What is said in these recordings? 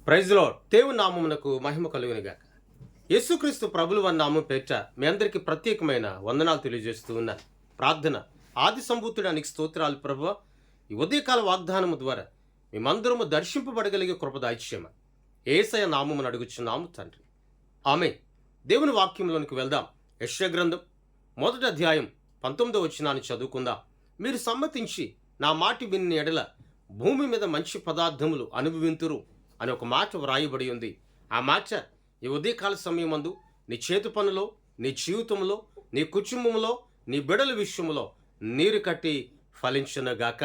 Praise lord. దేవుని నామమునకు మహిమ కలుగునుగాక. యేసుక్రీస్తు ప్రభులు వారి నామం పేరిట మీ అందరికీ ప్రత్యేకమైన వందనాలు తెలియజేస్తూ ఉన్నాను. ప్రార్థన. ఆది సంభూతుడానికి స్తోత్రాలు ప్రభువా. ఈ ఉదయకాల వాగ్దానము ద్వారా మేమందరము దర్శింపబడగలిగే కృప దాయిచ్యమ యేసయ్య నామమును అడుగుచున్నాము తండ్రి. ఆమేన్. దేవుని వాక్యంలోనికి వెళ్దాం. యెషయా గ్రంథం 1వ అధ్యాయం 19వ వచనాన్ని చదువుకుందాం. మీరు సమ్మతించి నా మాట విని ఎడల భూమి మీద మంచి పదార్థములు అనుభవింతురు అని ఒక మాట వ్రాయబడి ఉంది. ఆ మాట ఈ ఉదయకాల సమయమందు నీ చేతి పనులో, నీ జీవితంలో, నీ కుటుంబంలో, నీ బిడల విషయంలో నీరు కట్టి ఫలించునుగాక.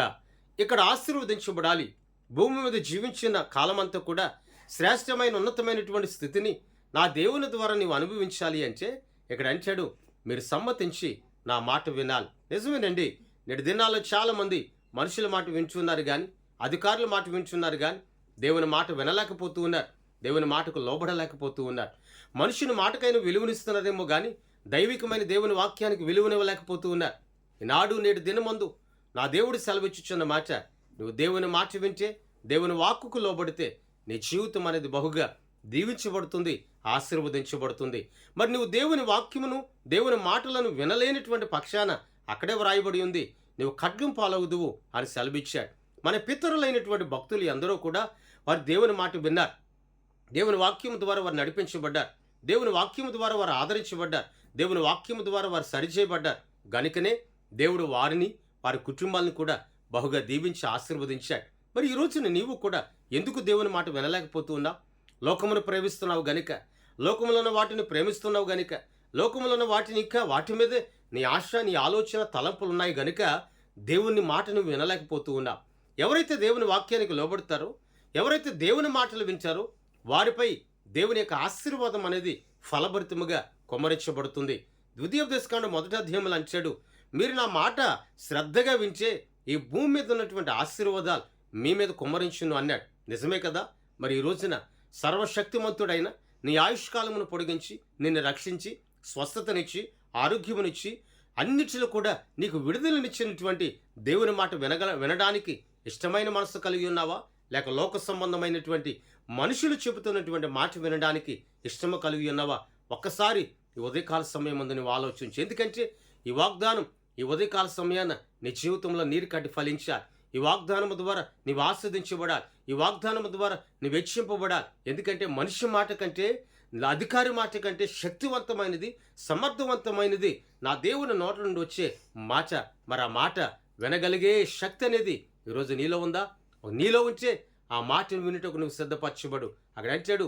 ఇక్కడ ఆశీర్వదించబడాలి. భూమి మీద జీవించిన కాలమంతా కూడా శ్రేష్టమైన ఉన్నతమైనటువంటి స్థితిని నా దేవుని ద్వారా నీవు అనుభవించాలి అంటే ఇక్కడ అంటాడు, మీరు సమ్మతించి నా మాట వినాలి. నిజమేనండి, నేటి దినాల్లో చాలామంది మనుషుల మాట వింటున్నారు కానీ, అధికారుల మాట వింటున్నారు కానీ దేవుని మాట వినలేకపోతూ ఉన్నారు. దేవుని మాటకు లోబడలేకపోతూ ఉన్నారు. మనుషుని మాటకైనా విలువనిస్తున్నారేమో కానీ దైవికమైన దేవుని వాక్యానికి విలువనివ్వలేకపోతూ ఉన్నారు. ఈనాడు నేటి దినమందు నా దేవుడు సెలవిచ్చుచున్న మాట, నువ్వు దేవుని మాట వింటే, దేవుని వాక్కుకు లోబడితే నీ జీవితం అనేది బహుగా దీవించబడుతుంది, ఆశీర్వదించబడుతుంది. మరి నువ్వు దేవుని వాక్యమును, దేవుని మాటలను వినలేనటువంటి పక్షాన అక్కడే వ్రాయబడి ఉంది, నువ్వు ఖడ్గం పాలవుదువు అని సెలవిచ్చాడు. మన పితరులైనటువంటి భక్తులు అందరూ కూడా వారు దేవుని మాట విన్నారు. దేవుని వాక్యం ద్వారా వారు నడిపించబడ్డారు. దేవుని వాక్యం ద్వారా వారు ఆదరించబడ్డారు. దేవుని వాక్యం ద్వారా వారు సరిచేయబడ్డారు. గనుకనే దేవుడు వారిని, వారి కుటుంబాలను కూడా బహుగా దీవించి ఆశీర్వదించాడు. మరి ఈ రోజున నీవు కూడా ఎందుకు దేవుని మాట వినలేకపోతూ ఉన్నావు? లోకమును ప్రేమిస్తున్నావు గనుక, లోకములో ఉన్న వాటిని ప్రేమిస్తున్నావు గనుక, లోకములో ఉన్న వాటిని ఇంకా వాటి మీదే నీ ఆశ, నీ ఆలోచన, తలంపులు ఉన్నాయి గనుక దేవుని మాటను వినలేకపోతూ ఉన్నావు. ఎవరైతే దేవుని వాక్యానికి లోబడతారో, ఎవరైతే దేవుని మాటలు వింటారో వారిపై దేవుని యొక్క ఆశీర్వాదం అనేది ఫలభరితముగా కొమ్మరించబడుతుంది. ద్వితీయోపదేశకాండం 1వ అధ్యాయంలో అంటాడు, మీరు నా మాట శ్రద్ధగా వింటే ఈ భూమి మీద ఉన్నటువంటి ఆశీర్వాదాలు మీ మీద కొమ్మరించును అన్నాడు. నిజమే కదా? మరి ఈ రోజున సర్వశక్తిమంతుడైన నీ ఆయుష్కాలమును పొడిగించి నిన్ను రక్షించి స్వస్థతనిచ్చి ఆరోగ్యమునిచ్చి అన్నిటిలో కూడా నీకు విడుదలనిచ్చినటువంటి దేవుని మాట వినడానికి ఇష్టమైన మనసు కలిగి ఉన్నావా? లేక లోక సంబంధమైనటువంటి మనుషులు చెబుతున్నటువంటి మాట వినడానికి ఇష్టము కలిగి ఉన్నావా? ఒక్కసారి ఈ ఉదయకాల సమయం ముందు నువ్వు ఆలోచించు. ఎందుకంటే ఈ వాగ్దానం ఈ ఉదయకాల సమయాన నీ జీవితంలో నీరు కట్టి ఫలించాలి. ఈ వాగ్దానము ద్వారా నీవు ఆస్వాదించబడాలి. ఈ వాగ్దానము ద్వారా నీవు హెచ్చింపబడాలి. ఎందుకంటే మనిషి మాట కంటే, అధికారి మాట కంటే శక్తివంతమైనది, సమర్థవంతమైనది నా దేవుని నోట నుండి వచ్చే మాట. మరి ఆ మాట వినగలిగే శక్తి అనేది ఈరోజు నీలో ఉందా? నీలో ఉంటే ఆ మాటను వినుటకు నువ్వు సిద్ధపరచబడు. అక్కడ అంటాడు,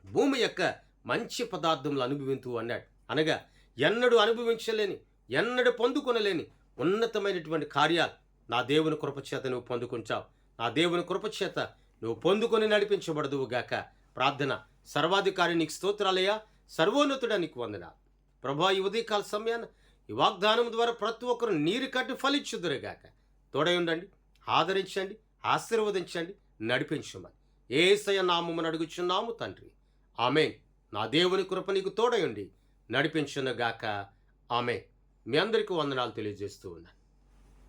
భూమి యొక్క మంచి పదార్థములు అనుభవించు అన్నాడు. అనగా ఎన్నడూ అనుభవించలేని, ఎన్నడూ పొందుకొనలేని ఉన్నతమైనటువంటి కార్యాలు నా దేవుని కృపచేత నువ్వు పొందుకుంటావు. నా దేవుని కృపచేత నువ్వు పొందుకొని నడిపించబడదువు గాక. ప్రార్థన. సర్వాధికారి నీకు స్తోత్రాలయ్యా, సర్వోన్నతుడా నీకు వందనాలు ప్రభా. ఈ ఉదయకాల సమయాన ఈ వాగ్దానం ద్వారా ప్రతి ఒక్కరు నీరు కట్టి ఫలించుదురుగాక. తోడై ఉండండి, ఆదరించండి, ఆశీర్వదించండి, నడిపించమని యేసయ్య నామమున అడుగుచున్నాము తండ్రి. ఆమేన్. నా దేవుని కృప నీకు తోడై ఉండి నడిపించునుగాక. ఆమేన్. మీ అందరికీ వందనాలు తెలియజేస్తూ ఉన్నాను.